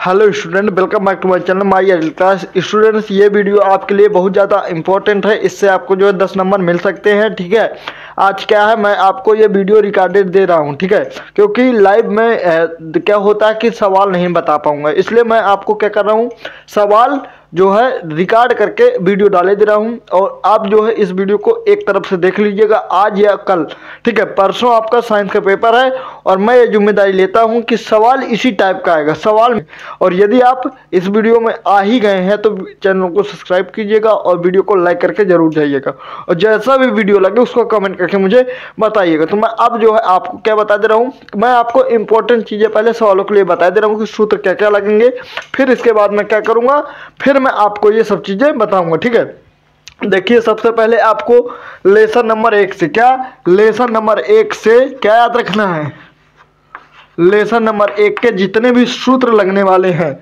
Hello student, welcome back to my channel my एडल class. Students, ये video आपके लिए बहुत ज़्यादा इंपॉर्टेंट है। इससे आपको जो है 10 नंबर मिल सकते हैं। ठीक है, आज क्या है, मैं आपको ये वीडियो रिकॉर्डेड दे रहा हूँ। ठीक है, क्योंकि लाइव में क्या होता है कि सवाल नहीं बता पाऊंगा, इसलिए मैं आपको क्या कर रहा हूँ, सवाल जो है रिकॉर्ड करके वीडियो डाले दे रहा हूँ। और आप जो है इस वीडियो को एक तरफ से देख लीजिएगा आज या कल। ठीक है, परसों आपका साइंस का पेपर है और मैं ये जिम्मेदारी लेता हूँ कि सवाल इसी टाइप का आएगा सवाल। और यदि आप इस वीडियो में आ ही गए हैं तो चैनल को सब्सक्राइब कीजिएगा और वीडियो को लाइक करके जरूर जाइएगा। और जैसा भी वीडियो लगे उसको कमेंट करके मुझे बताइएगा। तो मैं अब जो है आपको क्या बता दे रहा हूँ, मैं आपको इंपॉर्टेंट चीज़ें पहले सवालों के लिए बता दे रहा हूँ कि सूत्र क्या क्या लगेंगे। फिर इसके बाद मैं क्या करूँगा, फिर मैं आपको ये सब चीज़ें बताऊँगा। ठीक है, देखिए सबसे पहले आपको लेसन नंबर 1 से लेसन नंबर 1 से क्या याद रखना है। लेसन नंबर 1 के जितने भी सूत्र लगने वाले हैं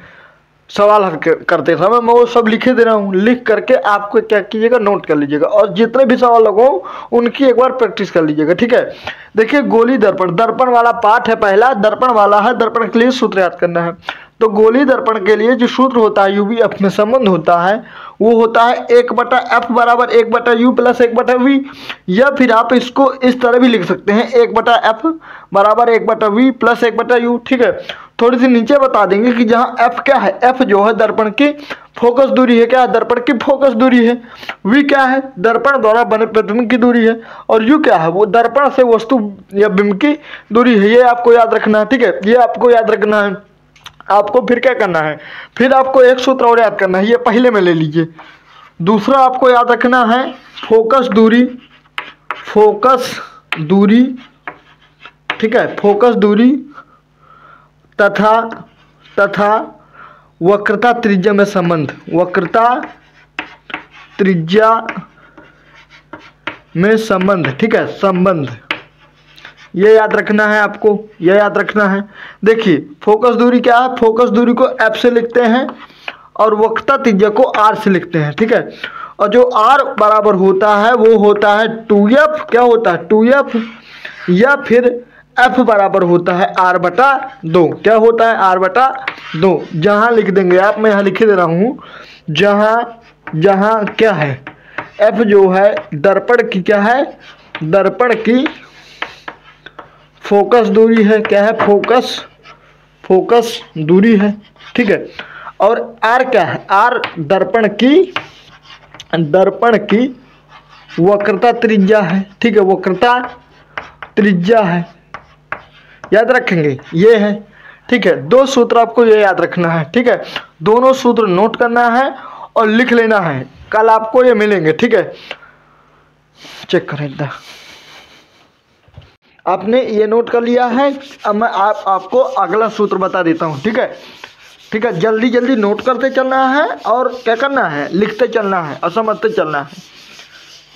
सवाल हल करते समय, मैं वो सब लिखे दे रहा हूँ। लिख करके आपको क्या कीजिएगा, नोट कर लीजिएगा और जितने भी सवाल लगो उनकी एक बार प्रैक्टिस कर लीजिएगा। ठीक है, देखिए गोली दर्पण, दर्पण वाला पार्ट है पहला, दर्पण वाला है। दर्पण के लिए सूत्र याद करना है। तो गोली दर्पण के लिए जो सूत्र होता है UV/F में संबंध होता है वो होता है 1/F बराबर 1/U प्लस 1/V। या फिर आप इसको इस तरह भी लिख सकते हैं 1/F बराबर 1/V प्लस 1/U। ठीक है, थोड़ी सी नीचे बता देंगे कि जहाँ F क्या है, F जो है दर्पण की फोकस दूरी है। क्या है, दर्पण की फोकस दूरी है। V क्या है, दर्पण द्वारा बने प्रतिबिंब की दूरी है। और U क्या है, वो दर्पण से वस्तु या बिंब की दूरी है। ये आपको याद रखना है। ठीक है, ये आपको याद रखना है। आपको फिर क्या करना है, फिर आपको एक सूत्र और याद करना है, ये पहले में ले लीजिए। दूसरा आपको याद रखना है फोकस दूरी, फोकस दूरी। ठीक है, फोकस दूरी तथा वक्रता त्रिज्या में संबंध, वक्रता त्रिज्या में संबंध। ठीक है, संबंध ये याद रखना है आपको, ये याद रखना है। देखिए फोकस दूरी क्या है, फोकस दूरी को F से लिखते हैं और वक्रता त्रिज्या को R से लिखते हैं। ठीक है, और जो R बराबर होता है वो होता है 2F। क्या होता है, 2F। या फिर F बराबर होता है R/2। क्या होता है, R/2। जहां लिख देंगे आप, मैं यहाँ लिखे दे रहा हूँ, जहां क्या है, F जो है दर्पण की क्या है, दर्पण की फोकस दूरी है। क्या है, फोकस दूरी है। ठीक है, और R क्या है, R दर्पण की वक्रता त्रिज्या है। ठीक है, वक्रता त्रिज्या है, याद रखेंगे ये है। ठीक है, दो सूत्र आपको ये याद रखना है। ठीक है, दोनों सूत्र नोट करना है और लिख लेना है, कल आपको ये मिलेंगे। ठीक है, चेक करें इधर, आपने ये नोट कर लिया है। अब मैं आपको अगला सूत्र बता देता हूँ। ठीक है, ठीक है, जल्दी जल्दी नोट करते चलना है और क्या करना है, लिखते चलना है और समझते चलना है।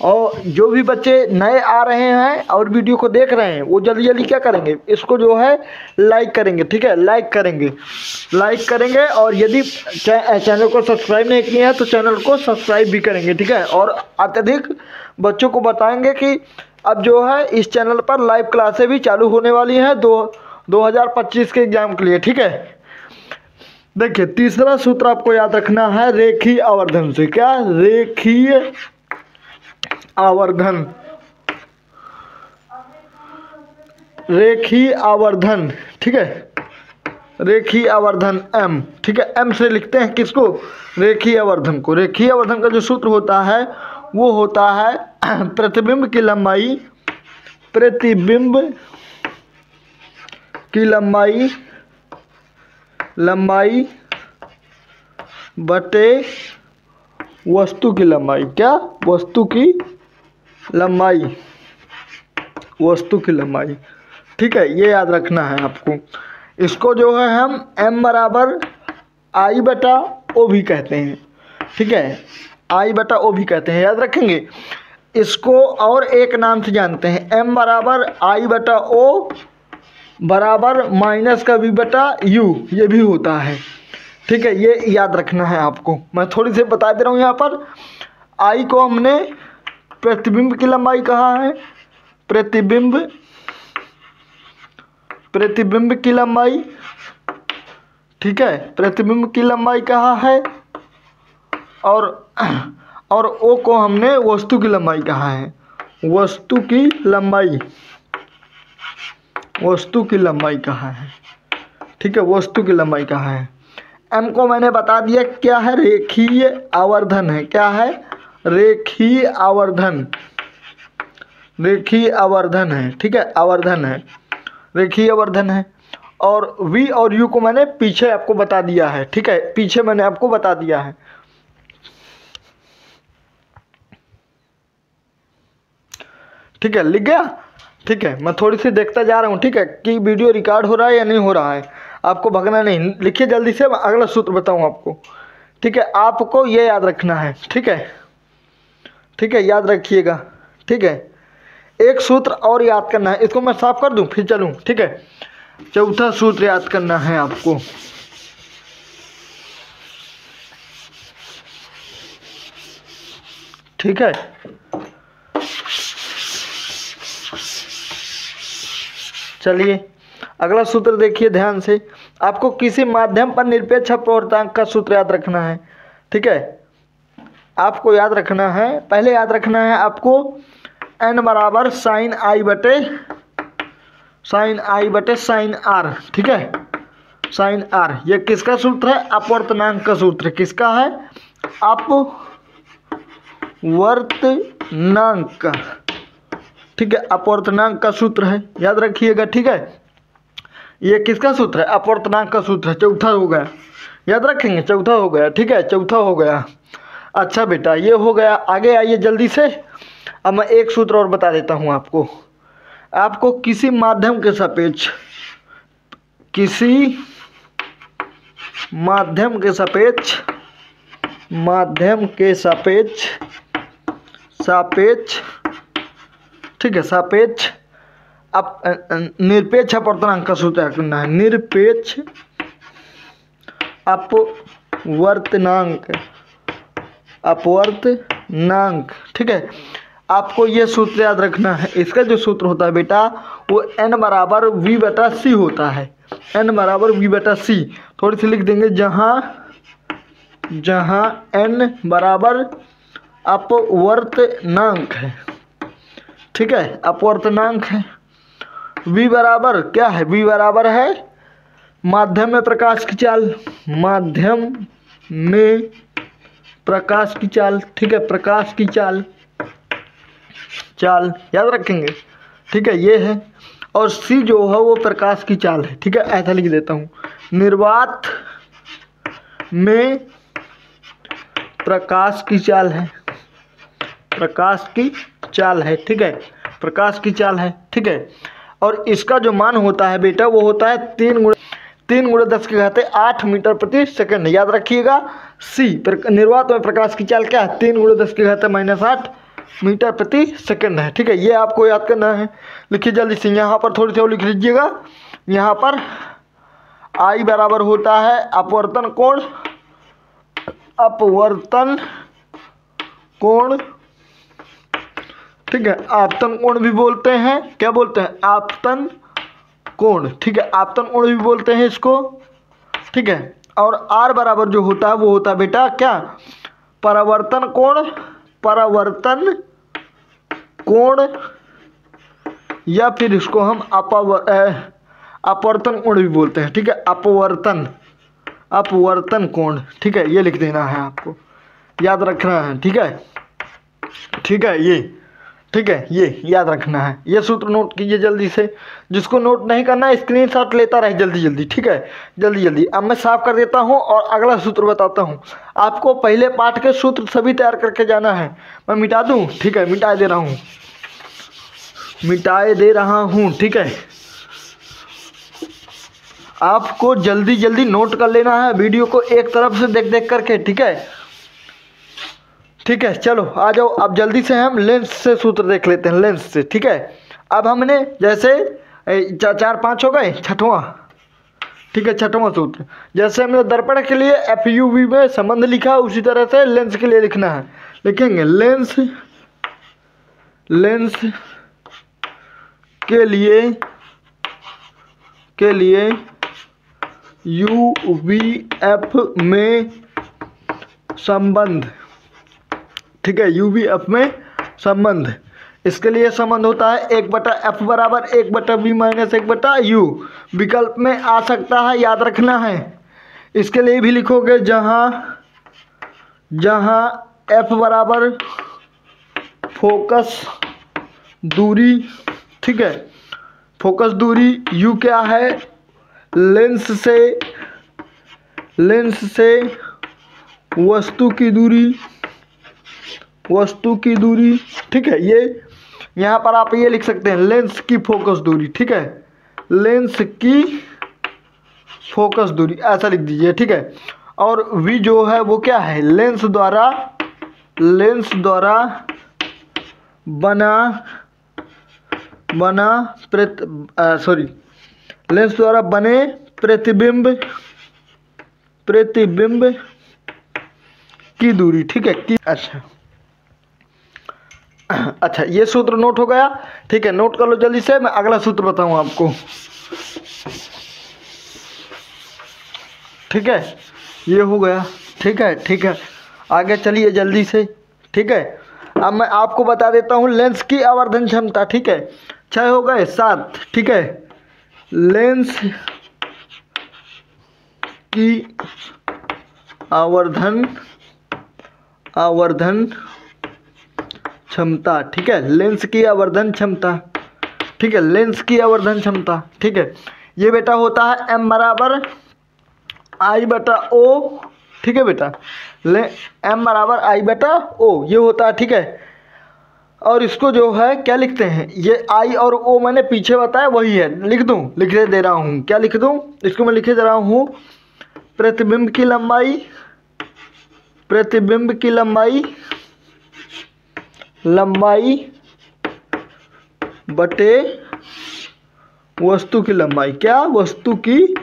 और जो भी बच्चे नए आ रहे हैं और वीडियो को देख रहे हैं वो जल्दी जल्दी क्या करेंगे, इसको जो है लाइक करेंगे। ठीक है, लाइक करेंगे और यदि चैनल को सब्सक्राइब नहीं किए हैं तो चैनल को सब्सक्राइब भी करेंगे। ठीक है, और अत्यधिक बच्चों को बताएंगे कि अब जो है इस चैनल पर लाइव क्लासें भी चालू होने वाली हैं 2025 के एग्जाम के लिए। ठीक है, देखिए तीसरा सूत्र आपको याद रखना है रेखीय आवर्धन से। क्या, रेखीय आवर्धन, रेखीय आवर्धन। ठीक है, रेखीय आवर्धन M। ठीक है, M से लिखते हैं किसको, रेखीय आवर्धन को। रेखीय आवर्धन का जो सूत्र होता है वो होता है प्रतिबिंब की लंबाई बटे वस्तु की लंबाई। क्या, वस्तु की लंबाई। ठीक है, ये याद रखना है आपको। इसको जो है हम M बराबर I/O भी कहते हैं। ठीक है, I/O भी कहते हैं, याद रखेंगे। इसको और एक नाम से जानते हैं, M बराबर I/O बराबर माइनस का V/U, ये भी होता है। ठीक है, ये याद रखना है आपको। मैं थोड़ी सी बता दे रहा हूँ। यहाँ पर I को हमने प्रतिबिंब की लंबाई कहा है, प्रतिबिंब की लंबाई ठीक है, प्रतिबिंब की लंबाई कहा है, और ओ को हमने वस्तु की लंबाई कहा है। वस्तु की लंबाई, वस्तु की लंबाई कहा है, ठीक है, वस्तु की लंबाई कहा है। एम को मैंने बता दिया क्या है, रेखीय आवर्धन है। क्या है? रेखीय आवर्धन, रेखीय आवर्धन है, ठीक है, आवर्धन है, रेखीय आवर्धन है। और V और U को मैंने पीछे आपको बता दिया है, ठीक है, पीछे मैंने आपको बता दिया है। ठीक है, लिख गया? ठीक है, मैं थोड़ी सी देखता जा रहा हूँ, ठीक है, कि वीडियो रिकॉर्ड हो रहा है या नहीं हो रहा है। आपको भगना नहीं, लिखिए जल्दी से, मैं अगला सूत्र बताऊँ आपको। ठीक है, आपको ये याद रखना है, ठीक है, ठीक है, याद रखिएगा, ठीक है। एक सूत्र और याद करना है, इसको मैं साफ कर दूं फिर चलूं, ठीक है। चौथा सूत्र याद करना है आपको, ठीक है। चलिए अगला सूत्र देखिए ध्यान से। आपको किसी माध्यम पर निरपेक्ष अपवर्तनांक का सूत्र याद रखना है, ठीक है। आपको याद रखना है, पहले याद रखना है आपको n बराबर साइन आई बटे साइन आर, ठीक है, साइन आर। ये किसका सूत्र है? अपवर्तनांक का सूत्र। किसका है? अपवर्तनांक का, ठीक है, अपवर्तनांक का सूत्र है, याद रखिएगा, ठीक है। ये किसका सूत्र है? अपवर्तनांक का सूत्र है। चौथा हो गया, याद रखेंगे, चौथा हो गया, ठीक है, चौथा हो गया। अच्छा बेटा, ये हो गया। आगे आइए जल्दी से। अब मैं एक सूत्र और बता देता हूँ आपको। आपको किसी माध्यम के सापेक्ष, किसी माध्यम के सापेक्ष, माध्यम के सापेक्ष, सापेक्ष, ठीक है, सापेक्ष अब निरपेक्ष अपवर्तनांक का सूत्र याद करना है। निरपेक्ष अपवर्तनांक, अपवर्तनांक, ठीक है। आपको ये सूत्र याद रखना है। इसका जो सूत्र होता है बेटा वो n बराबर v बटा सी होता है। n बराबर v बटा सी थोड़ी सी लिख देंगे, जहाँ n बराबर अपवर्तनांक है, ठीक है, अपवर्तनांक है। v बराबर क्या है? v बराबर है माध्यम में प्रकाश की चाल, माध्यम में प्रकाश की चाल, ठीक है, प्रकाश की चाल, चाल याद रखेंगे, ठीक है, ये है। और c जो है वो प्रकाश की चाल है, ठीक है, ऐसा लिख देता हूँ। निर्वात में प्रकाश की चाल है, प्रकाश की चाल है, ठीक है, प्रकाश की चाल है, ठीक है। और इसका जो मान होता है बेटा वो होता है 3 गुणे 10 के घाते 8 मीटर प्रति सेकंड, याद रखिएगा। सी निर्वात में प्रकाश की चाल क्या है? 3 गुणे 10 के घाते -8 मीटर प्रति सेकंड है, ठीक है, ये आपको याद करना है। लिखिए जल्दी से, यहाँ पर थोड़ी सी और लिख लीजिएगा। यहाँ पर आई बराबर होता है अपवर्तन कोण, अपवर्तन कोण, ठीक है, आपतन कोण भी बोलते हैं। क्या बोलते हैं? आपतन कोण, ठीक है, आपतन कोण भी बोलते हैं इसको, ठीक है। और आर बराबर जो होता है वो होता है बेटा क्या? परावर्तन कोण, परावर्तन कोण, या फिर इसको हम अपवर्तन कोण भी बोलते हैं, ठीक है, अपवर्तन, अपवर्तन कोण, ठीक है, ये लिख देना है आपको, याद रखना है, ठीक है, ठीक है, ये ठीक है, ये याद रखना है। ये सूत्र नोट कीजिए जल्दी से। जिसको नोट नहीं करना है स्क्रीनशॉट लेता रहे जल्दी जल्दी, ठीक है, जल्दी जल्दी। अब मैं साफ कर देता हूँ और अगला सूत्र बताता हूँ। आपको पहले पाठ के सूत्र सभी तैयार करके जाना है। मैं मिटा दूँ? ठीक है, मिटा दे रहा हूँ, मिटाए दे रहा हूँ, ठीक है। आपको जल्दी जल्दी नोट कर लेना है, वीडियो को एक तरफ से देख देख करके, ठीक है, ठीक है। चलो आ जाओ, अब जल्दी से हम लेंस से सूत्र देख लेते हैं, लेंस से, ठीक है। अब हमने जैसे 4-5 हो गए, छठवां, ठीक है, छठवां सूत्र। जैसे हमने दर्पण के लिए FUV में संबंध लिखा, उसी तरह से लेंस के लिए लिखना है। लिखेंगे लेंस, लेंस के लिए UVF में संबंध, ठीक है, UVF में संबंध। इसके लिए संबंध होता है 1/F बराबर 1/V माइनस 1/U। विकल्प में आ सकता है, याद रखना है। इसके लिए भी लिखोगे जहाँ F बराबर फोकस दूरी, ठीक है, फोकस दूरी, U क्या है, लेंस से वस्तु की दूरी, ठीक है। ये यहाँ पर आप ये लिख सकते हैं लेंस की फोकस दूरी, ठीक है, लेंस की फोकस दूरी ऐसा लिख दीजिए, ठीक है। और V जो है वो क्या है, लेंस द्वारा लेंस द्वारा बने प्रतिबिंब की दूरी, ठीक है। अच्छा ये सूत्र नोट हो गया, ठीक है, नोट कर लो जल्दी से। मैं अगला सूत्र बताऊं आपको, ठीक है, ये हो गया, ठीक है। आगे चलिए जल्दी से, ठीक है। अब मैं आपको बता देता हूं लेंस की आवर्धन क्षमता, ठीक है। 6 हो गए, 7, ठीक है। लेंस की आवर्धन क्षमता, ठीक है, लेंस की आवर्धन क्षमता, ठीक है, लेंस की आवर्धन क्षमता, ठीक है। ये बेटा होता है M बराबर I/O, ठीक है बेटा, M बराबर I/O ये होता है, ठीक है। और इसको जो है क्या लिखते हैं, ये I और O मैंने पीछे बताया वही है, लिख दे रहा हूँ, क्या लिख दूँ इसको, मैं लिखे दे रहा हूँ प्रतिबिंब की लंबाई बटे वस्तु की लंबाई, क्या, वस्तु की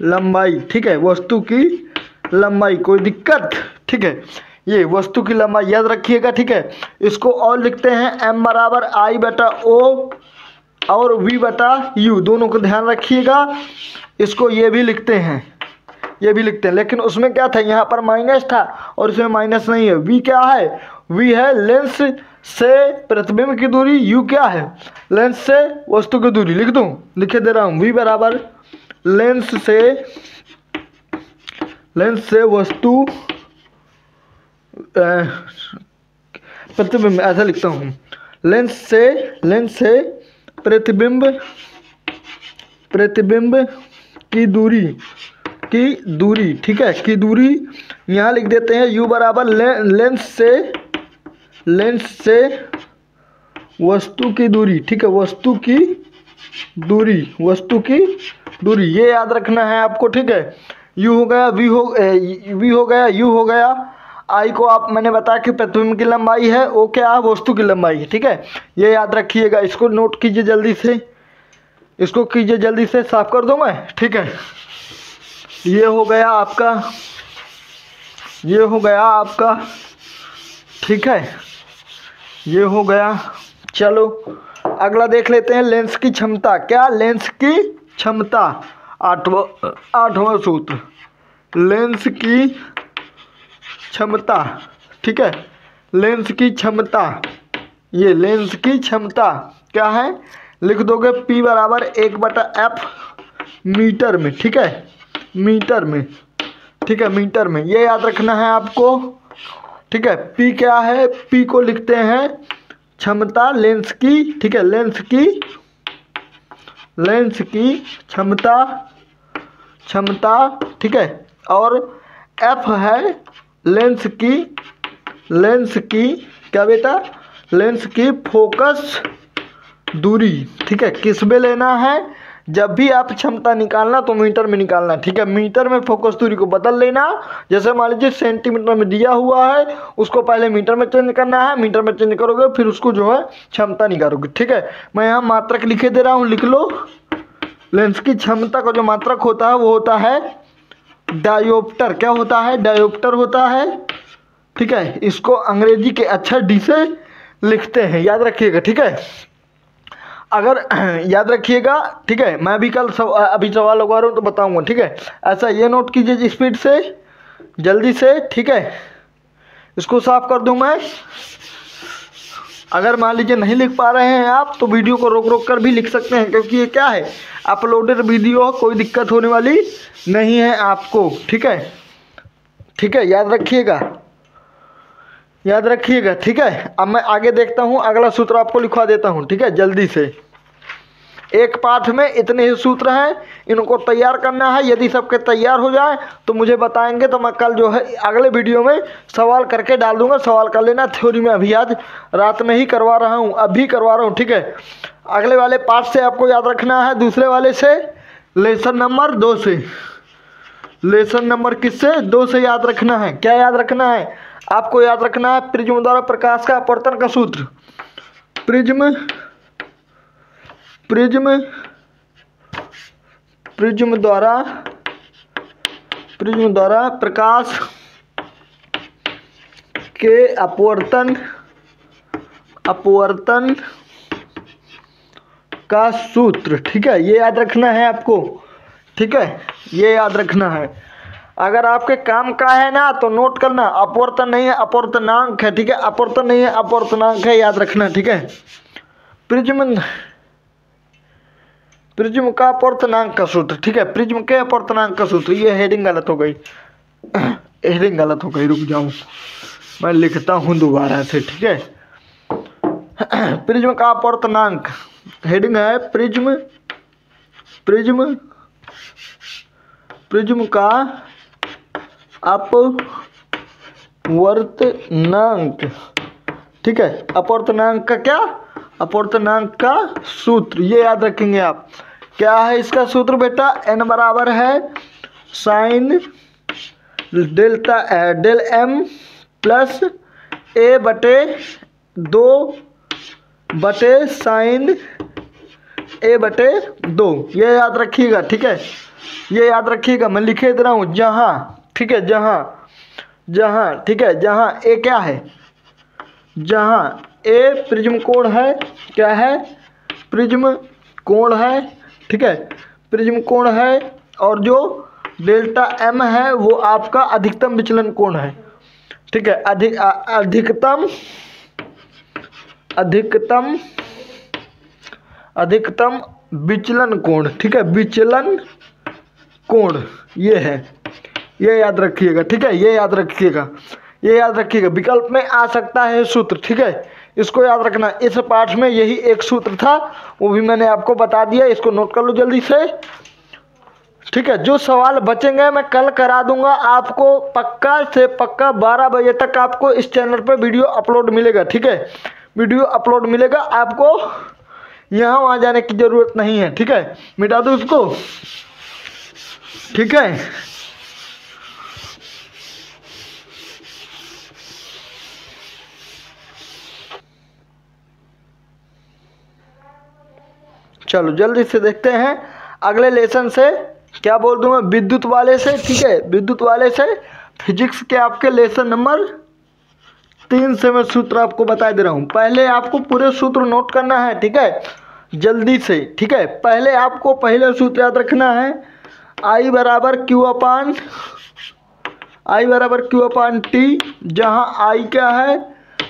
लंबाई, ठीक है, वस्तु की लंबाई, कोई दिक्कत, ठीक है। ये वस्तु की लंबाई याद रखिएगा, ठीक है। इसको और लिखते हैं M बराबर I/O और V/U, दोनों को ध्यान रखिएगा। इसको ये भी लिखते हैं, लेकिन उसमें क्या था, यहाँ पर माइनस था और इसमें माइनस नहीं है। V क्या है, V है लेंस से प्रतिबिंब की दूरी, U क्या है, लेंस से वस्तु की दूरी। लिखे दे रहा हूँ, V बराबर लेंस से वस्तु प्रतिबिंब, ऐसा लिखता हूँ, लेंस से प्रतिबिंब की दूरी, ठीक है, की दूरी यहाँ लिख देते हैं। U बराबर लेंस से वस्तु की दूरी, ठीक है, वस्तु की दूरी, ये याद रखना है आपको, ठीक है। U हो गया, V हो गया, U हो गया। I को आप मैंने बताया कि प्रतिबिंब की लंबाई है, O क्या है, वस्तु की लंबाई है, ठीक है। ये याद रखिएगा, इसको नोट कीजिए जल्दी से, साफ कर दूं मैं, ठीक है। ये हो गया आपका, ठीक है, ये हो गया। चलो अगला देख लेते हैं, लेंस की क्षमता, क्या, लेंस की क्षमता, आठवां सूत्र, लेंस की क्षमता, ठीक है, लेंस की क्षमता, ये लेंस की क्षमता क्या है, लिख दोगे P बराबर 1/F मीटर में, ठीक है, मीटर में, ये याद रखना है आपको, ठीक है। P क्या है, P को लिखते हैं क्षमता लेंस की, ठीक है, लेंस की क्षमता, ठीक है। और F है लेंस की क्या बेटा, लेंस की फोकस दूरी, ठीक है। किस में लेना है, जब भी आप क्षमता निकालना तो मीटर में निकालना, ठीक है। मीटर में फोकस दूरी को बदल लेना, जैसे मान लीजिए सेंटीमीटर में दिया हुआ है, उसको पहले मीटर में चेंज करना है, मीटर में चेंज करोगे फिर उसको जो है क्षमता निकालोगे, ठीक है। मैं यहाँ मात्रक लिखे दे रहा हूँ, लिख लो। लेंस की क्षमता का जो मात्रक होता है वो होता है डायोप्टर, क्या होता है, डायोप्टर होता है, ठीक है। इसको अंग्रेजी के अक्षर D से लिखते हैं, याद रखिएगा, ठीक है। अगर याद रखिएगा, ठीक है। मैं भी कल अभी सवाल लगवा रहा हूँ तो बताऊँगा, ठीक है। ऐसा ये नोट कीजिए स्पीड से, जल्दी से, ठीक है। इसको साफ कर दूँ मैं। अगर मान लीजिए नहीं लिख पा रहे हैं आप तो वीडियो को रोक रोक कर भी लिख सकते हैं, क्योंकि ये क्या है, अपलोडेड वीडियो, कोई दिक्कत होने वाली नहीं है आपको, ठीक है। ठीक है, याद रखिएगा, याद रखिएगा, ठीक है। अब मैं आगे देखता हूँ, अगला सूत्र आपको लिखवा देता हूँ, ठीक है, जल्दी से। एक पाठ में इतने ही सूत्र हैं, इनको तैयार करना है। यदि सबके तैयार हो जाए तो मुझे बताएंगे, तो मैं कल जो है अगले वीडियो में सवाल करके डाल दूंगा। सवाल कर लेना, थ्योरी में अभी आज रात में ही करवा रहा हूँ, अभी करवा रहा हूँ, ठीक है। अगले वाले पाठ से आपको याद रखना है, दूसरे वाले से, लेसन नंबर 2 से। लेसन नंबर किससे? 2 से याद रखना है। क्या याद रखना है आपको? याद रखना है प्रिज्म द्वारा प्रकाश का अपवर्तन का सूत्र। प्रिज्म द्वारा प्रकाश के अपवर्तन का सूत्र, ठीक है। ये याद रखना है आपको, ठीक है, ये याद रखना है। अगर आपके काम का है ना तो नोट करना, अपवर्तन नहीं है अपवर्तनांक है, ठीक है। अपवर्तन नहीं है अपवर्तनांक है, याद रखना, ठीक है। प्रिज्म का अपवर्तनांक का सूत्र, ठीक है। प्रिज्म के अपवर्तनांक का सूत्र। ये हेडिंग गलत हो गई, हेडिंग गलत हो गई, रुक जाऊं मैं लिखता हूं दोबारा से, ठीक है। प्रिज्म का अपवर्तनांक, हेडिंग है प्रिज्म का अपवर्तनांक, ठीक है। अपवर्तनांक का क्या? अपवर्तनांक का सूत्र, ये याद रखेंगे आप। क्या है इसका सूत्र बेटा? n बराबर है साइन डेल m प्लस a बटे 2 बटे साइन a बटे 2। ये याद रखिएगा, ठीक है, ये याद रखिएगा। मैं लिखे दे रहा हूँ जहाँ, ठीक है, जहाँ, ठीक है, जहाँ a क्या है, जहाँ a प्रिज्म कोण है, क्या है? प्रिज्म कोण है, ठीक है, प्रिज्म कोण है। और जो डेल्टा m है वो आपका अधिकतम विचलन कोण है, ठीक है। अधिकतम विचलन कोण, ठीक है, विचलन कोण ये है, ये याद रखिएगा, ठीक है, ये याद रखिएगा, ये याद रखिएगा। विकल्प में आ सकता है सूत्र, ठीक है, इसको याद रखना। इस पाठ में यही एक सूत्र था, वो भी मैंने आपको बता दिया, इसको नोट कर लो जल्दी से, ठीक है। जो सवाल बचेंगे मैं कल करा दूंगा आपको, पक्का से पक्का 12 बजे तक आपको इस चैनल पर वीडियो अपलोड मिलेगा, ठीक है। वीडियो अपलोड मिलेगा, आपको यहाँ वहाँ जाने की ज़रूरत नहीं है, ठीक है। मिटा दो उसको, ठीक है। चलो जल्दी से देखते हैं अगले लेसन से। क्या बोल दूँ मैं? विद्युत वाले से, ठीक है, विद्युत वाले से फिजिक्स के आपके लेसन नंबर 3 से मैं सूत्र आपको बता दे रहा हूँ। पहले आपको पूरे सूत्र नोट करना है, ठीक है, जल्दी से, ठीक है। पहले आपको पहले सूत्र याद रखना है, I बराबर क्यू अपान टी, जहाँ I क्या है?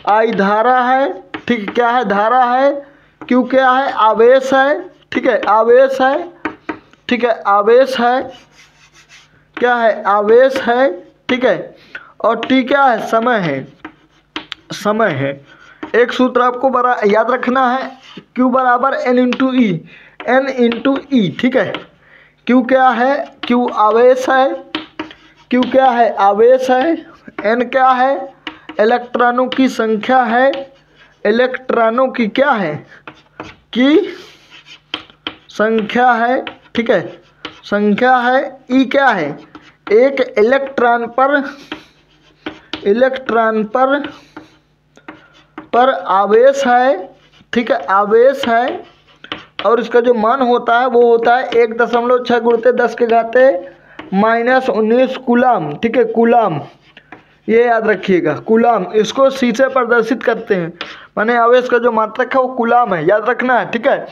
I धारा है, ठीक, क्या है? धारा है। Q क्या है? आवेश है, ठीक है, आवेश है, ठीक है, आवेश है, क्या है? आवेश है, ठीक है। और T क्या है? समय है, समय है। एक सूत्र आपको याद रखना है, Q बराबर N इंटू ई, ठीक है। Q क्या है? Q आवेश है, Q क्या है? आवेश है। N क्या है? इलेक्ट्रॉनों की संख्या है, इलेक्ट्रॉनों की क्या है? की संख्या है, ठीक है, संख्या है। E क्या है? एक इलेक्ट्रॉन पर आवेश है, ठीक है, आवेश है। और इसका जो मान होता है वो होता है 1.6 × 10⁻⁻19 कूलाम, ठीक है, कूलाम, ये याद रखिएगा, कूलाम। इसको C से प्रदर्शित करते हैं, माने आवेश का जो मात्रक है वो कूलाम है, याद रखना है, ठीक है।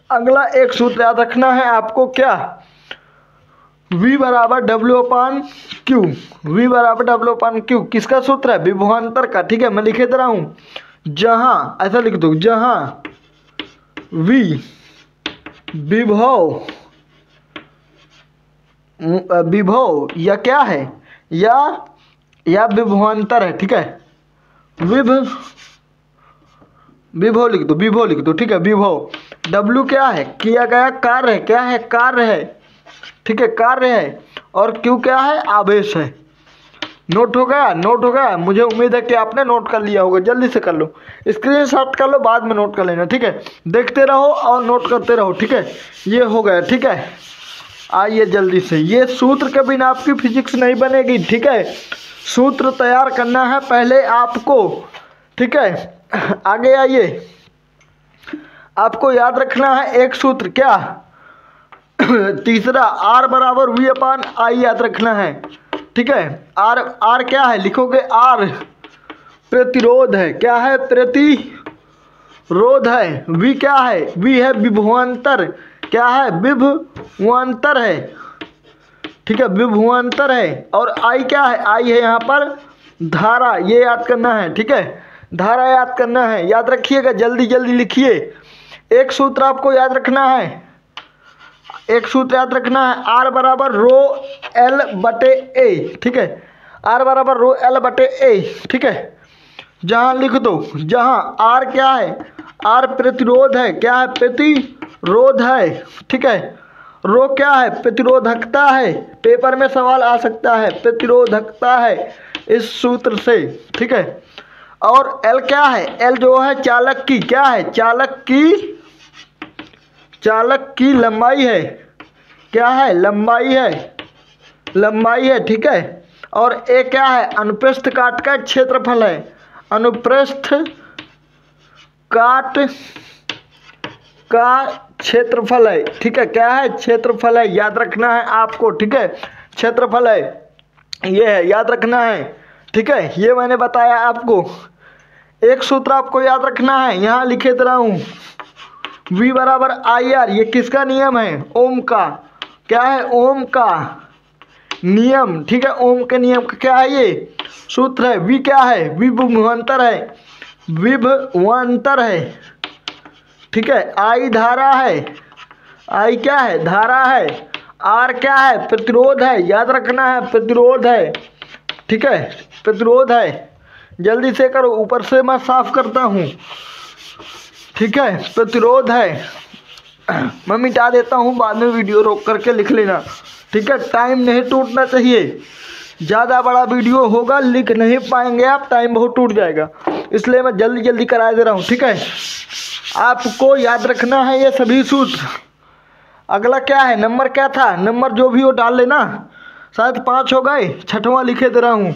अगला एक सूत्र याद रखना है आपको, क्या? V बराबर W/Q। V बराबर W/Q किसका सूत्र है? विभवांतर का। ठीक है, मैं लिखे दे रहा हूँ, जहाँ, ऐसा लिख दो, जहाँ V विभव या क्या है, या विभवांतर है। ठीक है, विभव लिख दो, विभव लिख दो। ठीक है, विभव। W क्या है? किया गया कार्य है। क्या है? कार्य है। ठीक है, कार्य है। और Q क्या है? आवेश है। नोट हो गया? नोट हो गया? मुझे उम्मीद है कि आपने नोट कर लिया होगा। जल्दी से कर लो, स्क्रीनशॉट कर लो, बाद में नोट कर लेना। ठीक है, देखते रहो और नोट करते रहो। ठीक है, ये हो गया। ठीक है, आइए जल्दी से, ये सूत्र के बिना आपकी फिजिक्स नहीं बनेगी। ठीक है, सूत्र तैयार करना है पहले आपको। ठीक है, आगे आइए, आपको याद रखना है एक सूत्र, क्या? तीसरा, R बराबर V/I याद रखना है। ठीक है, R क्या है? लिखोगे R प्रतिरोध है। क्या है? प्रतिरोध है। V क्या है? V है विभवांतर। क्या है? विभवांतर है। ठीक है, विभवांतर है। और I क्या है? I है यहाँ पर धारा, ये याद करना है। ठीक है, धारा याद करना है। याद रखिएगा, जल्दी जल्दी लिखिए। एक सूत्र आपको याद रखना है, एक सूत्र याद रखना है, R बराबर ρL/A। ठीक है, R बराबर ρL/A। ठीक है, जहाँ लिख दो, जहाँ R क्या है? R प्रतिरोध है। क्या है? प्रतिरोध है। ठीक है, रो क्या है? प्रतिरोधकता है। पेपर में सवाल आ सकता है, प्रतिरोधकता है इस सूत्र से। ठीक है, और L क्या है? L जो है चालक की, क्या है? चालक की लंबाई है। क्या है? लंबाई है, लंबाई है। ठीक है, और A क्या है? अनुप्रस्थ काट का क्षेत्रफल है। अनुप्रस्थ काट का क्षेत्रफल है। ठीक है, क्या है? क्षेत्रफल है, याद रखना है आपको। ठीक है, क्षेत्रफल है, ये है, याद रखना है। ठीक है, ये मैंने बताया आपको। एक सूत्र आपको याद रखना है, यहाँ लिखे दे रहा हूँ, V बराबर IR। ये किसका नियम है? ओम का। क्या है? ओम का नियम। ठीक है, ओम के नियम का क्या है? ये सूत्र है। V क्या है? विभवांतर है, विभवांतर है। ठीक है, I धारा है, I क्या है? धारा है। R क्या है? प्रतिरोध है, याद रखना है, प्रतिरोध है। ठीक है, प्रतिरोध है। जल्दी से करो, ऊपर से मैं साफ करता हूँ। ठीक है, प्रतिरोध है। मैं मिटा देता हूँ, बाद में वीडियो रोक करके लिख लेना। ठीक है, टाइम नहीं टूटना चाहिए। ज़्यादा बड़ा वीडियो होगा, लिख नहीं पाएंगे आप, टाइम बहुत टूट जाएगा, इसलिए मैं जल्दी जल्दी करा दे रहा हूँ। ठीक है, आपको याद रखना है ये सभी सूत्र। अगला क्या है? नंबर क्या था? नंबर जो भी हो डाल लेना। शायद 5 हो गए, 6वां लिखे दे रहा हूँ।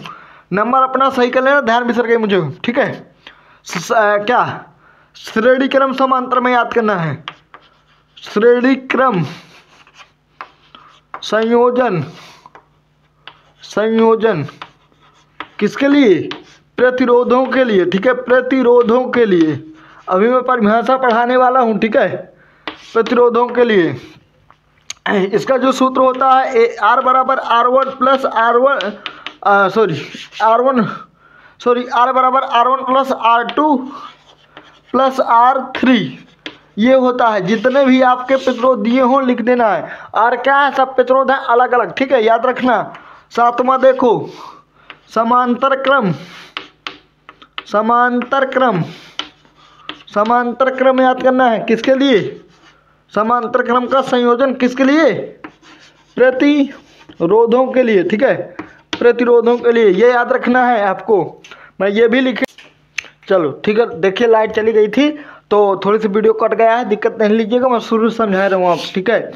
नंबर अपना सही कर लेना, ध्यान बिसर गए मुझे। ठीक है, क्या? श्रेणी क्रम समांतर में याद करना है। श्रेणी क्रम संयोजन किसके लिए? प्रतिरोधों के लिए। ठीक है, प्रतिरोधों के लिए। अभी मैं परिभाषा पढ़ाने वाला हूँ। ठीक है, प्रतिरोधों के लिए इसका जो सूत्र होता है, R बराबर R1 प्लस R1 R बराबर R1 plus R2 plus R3, ये होता है। जितने भी आपके प्रतिरोध दिए हों लिख देना है। R क्या है? सब प्रतिरोध है अलग अलग। ठीक है, याद रखना। 7वां देखो, समांतर क्रम याद करना है। किसके लिए? समांतर क्रम का संयोजन किसके लिए? प्रतिरोधों के लिए। ठीक है, प्रतिरोधों के लिए, ये याद रखना है आपको। मैं ये भी लिखे। चलो ठीक है, देखिए लाइट चली गई थी तो थोड़ी सी वीडियो कट गया है, दिक्कत नहीं लीजिएगा। मैं शुरू से समझा रहा हूँ आप। ठीक है,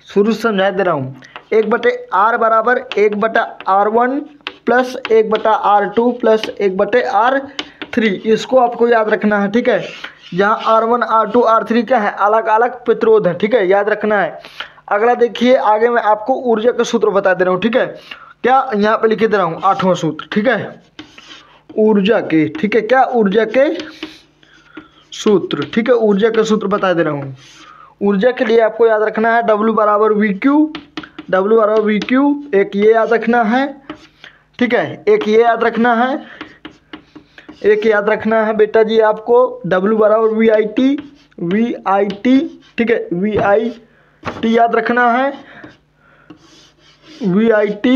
शुरू से समझा दे रहा हूँ। 1/R बराबर 1/R1 plus 1/R2 plus 1/R3, इसको आपको याद रखना है। ठीक है, जहाँ R1 R2 R3 क्या है? अलग अलग प्रतिरोध है। ठीक है, याद रखना है। अगला देखिए, आगे मैं आपको ऊर्जा के सूत्र बता दे रहा हूँ। ठीक है, क्या? यहाँ पे लिखे दे रहा हूँ 8वां सूत्र। ठीक है, ऊर्जा के। ठीक है, क्या? ऊर्जा के सूत्र। ठीक है, ऊर्जा के सूत्र बता दे रहा हूँ। ऊर्जा के लिए आपको याद रखना है W बराबर VQ, W बराबर VQ, एक ये याद रखना है, ठीक है। एक ये याद रखना है, एक याद रखना है बेटा जी आपको W बराबर VIT, ठीक है, VIT याद रखना है, VIT।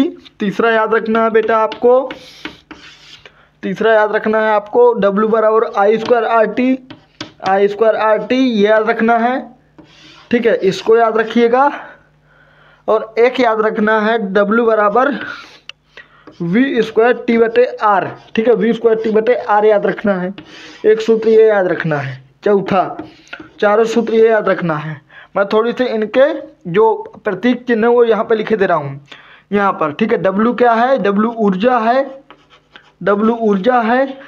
तीसरा याद रखना है बेटा आपको, तीसरा याद रखना है आपको W बराबर I2RT, ये याद रखना है, ठीक है, इसको याद रखिएगा। और एक याद रखना है W बराबर V²T/R, ठीक है, V²T/R याद रखना है। एक सूत्र ये याद रखना है। चौथा, चारों सूत्र ये याद रखना है। मैं थोड़ी सी इनके जो प्रतीक चिन्ह है वो यहाँ पे लिखे दे रहा हूँ यहाँ पर, ठीक है। W क्या है? W ऊर्जा है, W ऊर्जा है,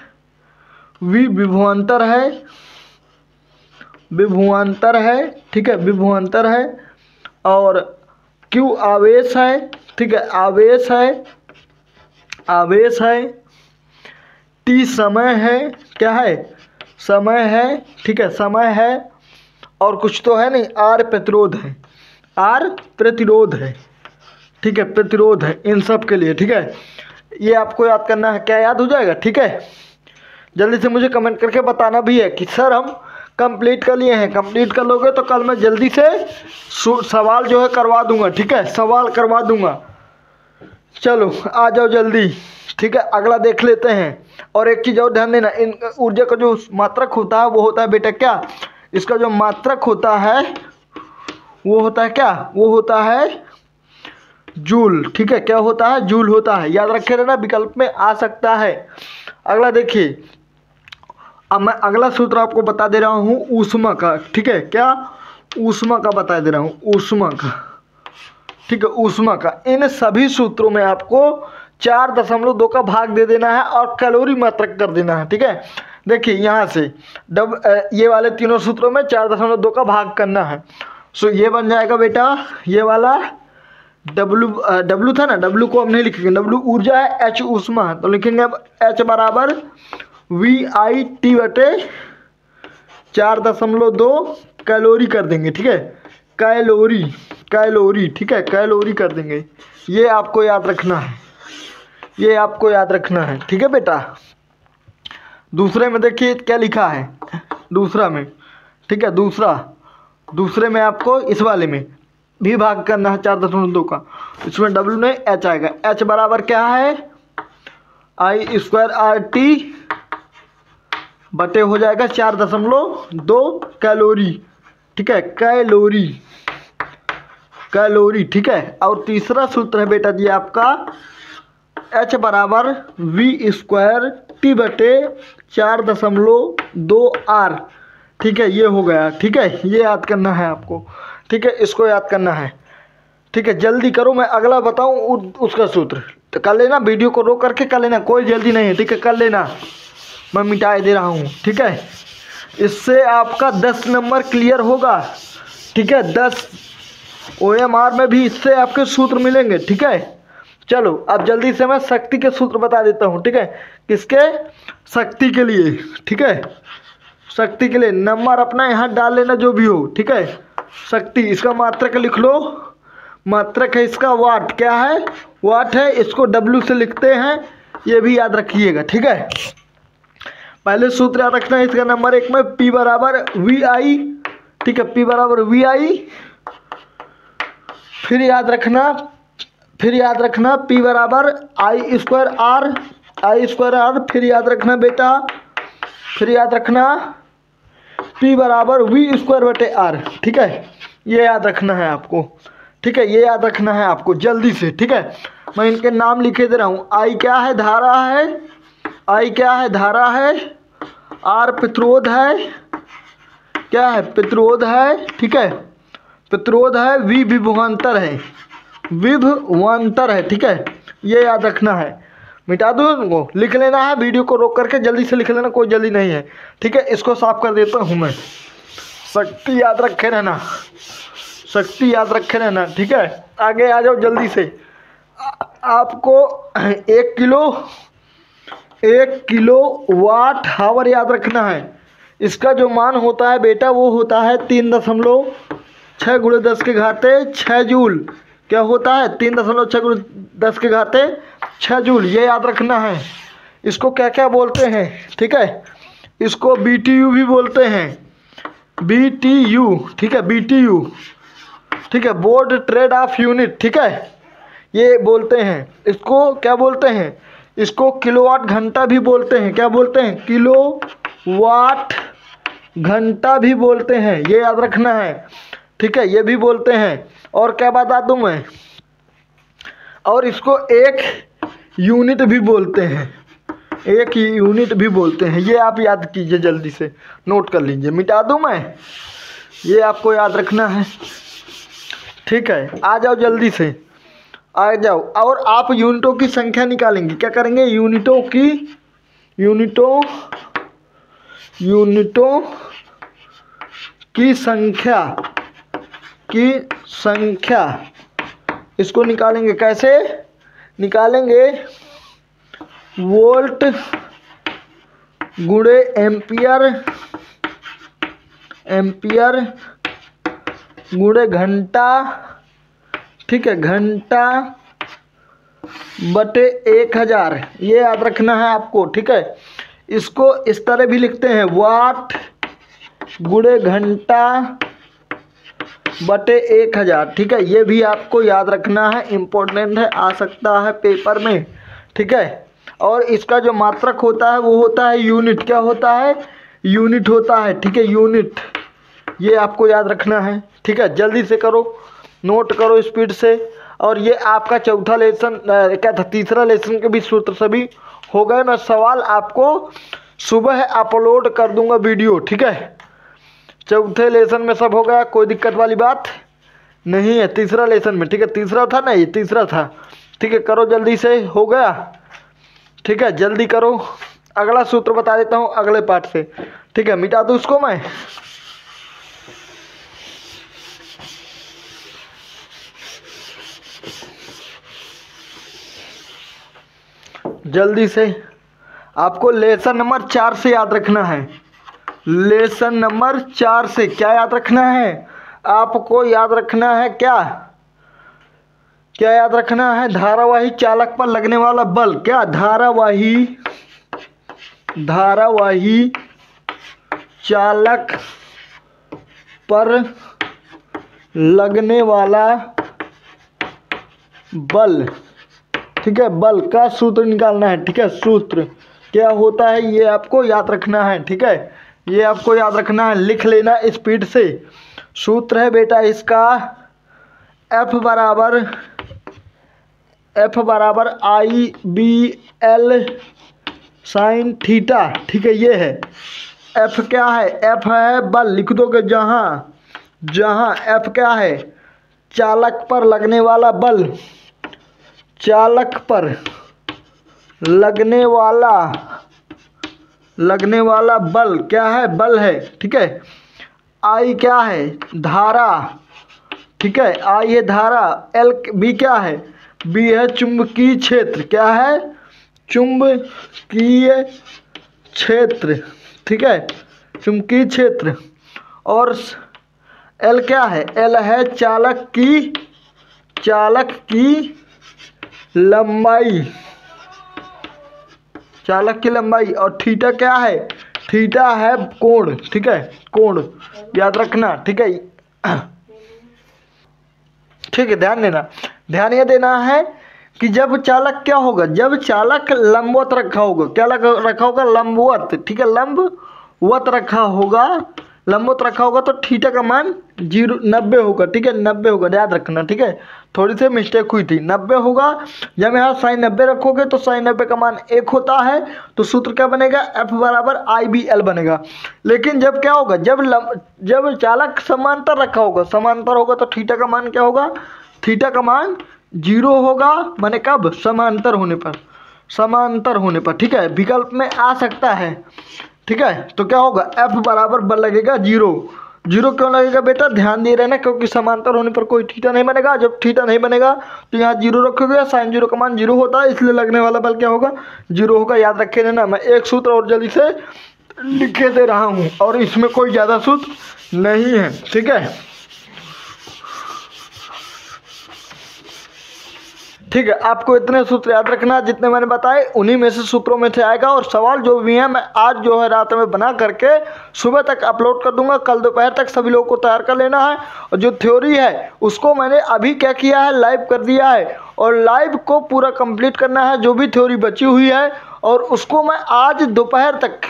V विभवांतर है, विभवांतर है, ठीक है, विभवांतर है। और Q आवेश है, ठीक है, आवेश है, आवेश है। T समय है, क्या है? समय है, ठीक है, समय है। और कुछ तो है नहीं, R प्रतिरोध है, R प्रतिरोध है, ठीक है, प्रतिरोध है इन सब के लिए, ठीक है। ये आपको याद करना है। क्या याद हो जाएगा? ठीक है, जल्दी से मुझे कमेंट करके बताना भी है कि सर हम कंप्लीट कर लिए हैं। कंप्लीट कर लोगे तो कल मैं जल्दी से सवाल जो है करवा दूंगा, ठीक है, सवाल करवा दूंगा। चलो आ जाओ जल्दी, ठीक है, अगला देख लेते हैं। और एक चीज़ और ध्यान देना, इन ऊर्जा का जो मात्रक होता है वो होता है बेटा क्या? इसका जो मात्रक होता है वो होता है क्या? वो होता है जूल, ठीक है। क्या होता है? जूल होता है। याद रखे रहना, विकल्प में आ सकता है। अगला देखिए, अब मैं अगला सूत्र आपको बता दे रहा हूँ ऊष्मा का, ठीक है। क्या? ऊष्मा का बता दे रहा हूँ, ऊष्मा का, ठीक है, ऊष्मा का। इन सभी सूत्रों में आपको 4.2 का भाग दे देना है और कैलोरी मात्रक कर देना है, ठीक है। देखिए यहाँ से ये वाले तीनों सूत्रों में 4.2 का भाग करना है। सो ये बन जाएगा बेटा, ये वाला W था ना, W को हम नहीं लिखेंगे, W ऊर्जा है, H ऊष्मा है, तो लिखेंगे अब H बराबर VIT/4.2 कैलोरी कर देंगे, ठीक है, कैलोरी, कैलोरी, ठीक है, कैलोरी कर देंगे। ये आपको याद रखना है, ये आपको याद रखना है, ठीक है बेटा। दूसरे में देखिए क्या लिखा है, दूसरा में, ठीक है, दूसरे में आपको इस वाले में भी भाग करना है 4.2 का। इसमें W नहीं H आएगा। H बराबर क्या है? I²RT बटे हो जाएगा 4.2 कैलोरी, ठीक है, कैलोरी, कैलोरी, ठीक है। और तीसरा सूत्र है बेटा जी आपका H बराबर V²T/4.2R, ठीक है, ये हो गया, ठीक है, ये याद करना है आपको, ठीक है, इसको याद करना है, ठीक है। जल्दी करो, मैं अगला बताऊं उसका सूत्र, तो कर लेना, वीडियो को रोक करके कर लेना, कोई जल्दी नहीं है, ठीक है, कर लेना, मैं मिटा दे रहा हूँ, ठीक है। इससे आपका 10 नंबर क्लियर होगा, ठीक है। 10 OMR में भी इससे आपके सूत्र मिलेंगे, ठीक है। चलो अब जल्दी से मैं शक्ति के सूत्र बता देता हूँ, ठीक है। किसके? शक्ति के लिए, ठीक है, शक्ति के लिए। नंबर अपना यहाँ डाल लेना जो भी हो, ठीक है। शक्ति, इसका मात्रक लिख लो, मात्रक है इसका वाट, क्या है? वाट है। इसको W से लिखते हैं, ये भी याद रखिएगा, ठीक है। पहले सूत्र याद रखना है इसका, नंबर 1 में P बराबर VI, ठीक है, P बराबर VI। फिर याद रखना P बराबर I²R, I²R। फिर याद रखना बेटा, फिर याद रखना P बराबर V²/R, ठीक है, ये याद रखना है आपको, ठीक है, ये याद रखना है आपको जल्दी से, ठीक है। मैं इनके नाम लिखे दे रहा हूँ। I क्या है? धारा है, I क्या है? धारा है। R प्रतिरोध है, क्या है? प्रतिरोध है, ठीक है, प्रतिरोध है। V विभवांतर है, विभवांतर है, ठीक है, ये याद रखना है। मिटा दो उनको, लिख लेना है, वीडियो को रोक करके जल्दी से लिख लेना, कोई जल्दी नहीं है, ठीक है। इसको साफ कर देता हूँ मैं। शक्ति याद रखे रहना, शक्ति याद रखे रहना, ठीक है। आगे आ जाओ जल्दी से। आपको 1 किलो वाट हावर याद रखना है। इसका जो मान होता है बेटा वो होता है 3.2 6 गुणे 10 के घाते 6 जूल क्या होता है, 3.6 गुणे 10 के घाते 6 जूल, ये याद रखना है। इसको क्या क्या बोलते हैं, ठीक है, इसको BTU भी बोलते हैं, BTU, ठीक है, BTU, ठीक है, बोर्ड ट्रेड ऑफ यूनिट, ठीक है, ये बोलते हैं। इसको क्या बोलते हैं, इसको किलोवाट घंटा भी बोलते हैं, क्या बोलते हैं, किलोवाट घंटा भी बोलते हैं, ये याद रखना है, ठीक है, ये भी बोलते हैं। और क्या बता दूं मैं, और इसको एक यूनिट भी बोलते हैं, एक यूनिट भी बोलते हैं, ये आप याद कीजिए, जल्दी से नोट कर लीजिए, मिटा दूं मैं, ये आपको याद रखना है, ठीक है। आ जाओ जल्दी से, आ जाओ। और आप यूनिटों की संख्या निकालेंगे, क्या करेंगे, यूनिटों की संख्या इसको निकालेंगे, कैसे निकालेंगे, वोल्ट गुणे एम्पियर गुणे घंटा, ठीक है, घंटा बटे 1000, ये याद रखना है आपको, ठीक है। इसको इस तरह भी लिखते हैं, वाट गुणे घंटा बटे 1000, ठीक है, ये भी आपको याद रखना है, इम्पोर्टेंट है, आ सकता है पेपर में, ठीक है। और इसका जो मात्रक होता है वो होता है यूनिट, क्या होता है, यूनिट होता है, ठीक है, यूनिट, ये आपको याद रखना है, ठीक है। जल्दी से करो, नोट करो स्पीड से। और ये आपका चौथा लेसन, क्या था, तीसरा लेसन के भी सूत्र सभी हो गए। मैं सवाल आपको सुबह अपलोड कर दूंगा वीडियो, ठीक है। चौथे लेसन में सब हो गया, कोई दिक्कत वाली बात नहीं है। तीसरा लेसन में, ठीक है, तीसरा था ना, ये तीसरा था, ठीक है, करो जल्दी से, हो गया, ठीक है, जल्दी करो। अगला सूत्र बता देता हूँ अगले पार्ट से, ठीक है, मिटा दूँ उसको मैं, जल्दी से। आपको लेसन नंबर 4 से याद रखना है, लेसन नंबर 4 से क्या याद रखना है, आपको याद रखना है, क्या याद रखना है, धारावाही चालक पर लगने वाला बल, क्या, धारावाही चालक पर लगने वाला बल, ठीक है, बल का सूत्र निकालना है, ठीक है, सूत्र क्या होता है ये आपको याद रखना है, ठीक है, ये आपको याद रखना है, लिख लेना स्पीड से। सूत्र है बेटा इसका F बराबर IBL साइन थीटा, ठीक है, ये है F, क्या है, F है बल, लिख दोगे जहाँ F क्या है, चालक पर लगने वाला बल, चालक पर लगने वाला बल क्या है, बल है, ठीक है। I क्या है, धारा, ठीक है, I है धारा, L B क्या है, B है चुंबकीय क्षेत्र, क्या है, चुंबकीय क्षेत्र, ठीक है, चुंबकीय क्षेत्र। और L क्या है, L है चालक की लंबाई, चालक की लंबाई। और थीटा क्या है, थीटा है कोण, ठीक है, कोण याद रखना, ठीक है, ठीक है, ध्यान ये देना है कि जब चालक क्या होगा, जब चालक लंबवत रखा होगा, क्या रखा होगा, लंबवत, ठीक है, लंबवत रखा होगा तो थीटा का मान 90 होगा, ठीक है, 90 होगा, याद रखना, ठीक है, थोड़ी सी मिस्टेक हुई थी, 90 होगा। जब यहाँ साइन 90 रखोगे तो साइन 90 का मान 1 होता है, तो सूत्र क्या बनेगा, F बराबर IBL बनेगा। लेकिन जब क्या होगा, जब चालक समांतर रखा होगा, समांतर होगा तो थीटा का मान क्या होगा, थीटा का मान 0 होगा, माने कब, समांतर होने पर, ठीक है, विकल्प में आ सकता है, ठीक है। तो क्या होगा, F बराबर बल लगेगा 0 क्यों लगेगा बेटा, ध्यान दे रहे ना, क्योंकि समांतर होने पर कोई थीटा नहीं बनेगा। जब थीटा नहीं बनेगा तो यहाँ 0 रखोगे, साइन 0 का मान 0 होता है, इसलिए लगने वाला बल क्या होगा, 0 होगा, याद रखे रहना। मैं एक सूत्र और जल्दी से लिखे दे रहा हूँ, और इसमें कोई ज़्यादा सूत्र नहीं है, ठीक है। ठीक है, आपको इतने सूत्र याद रखना है जितने मैंने बताए, उन्हीं में से सूत्रों में से आएगा। और सवाल जो भी हैं मैं आज जो है रात में बना करके सुबह तक अपलोड कर दूंगा। कल दोपहर तक सभी लोगों को तैयार कर लेना है। और जो थ्योरी है उसको मैंने अभी क्या किया है, लाइव कर दिया है, और लाइव को पूरा कंप्लीट करना है जो भी थ्योरी बची हुई है, और उसको मैं आज दोपहर तक,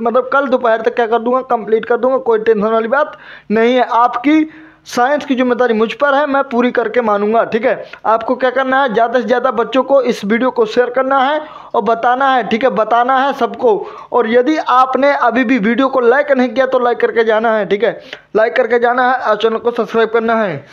मतलब कल दोपहर तक क्या कर दूंगा, कंप्लीट कर दूंगा। कोई टेंशन वाली बात नहीं है। आपकी साइंस की जिम्मेदारी मुझ पर है, मैं पूरी करके मानूंगा। ठीक है, आपको क्या करना है, ज़्यादा से ज़्यादा बच्चों को इस वीडियो को शेयर करना है और बताना है। ठीक है, बताना है सबको। और यदि आपने अभी भी वीडियो को लाइक नहीं किया तो लाइक करके जाना है। ठीक है, लाइक करके जाना है और चैनल को सब्सक्राइब करना है।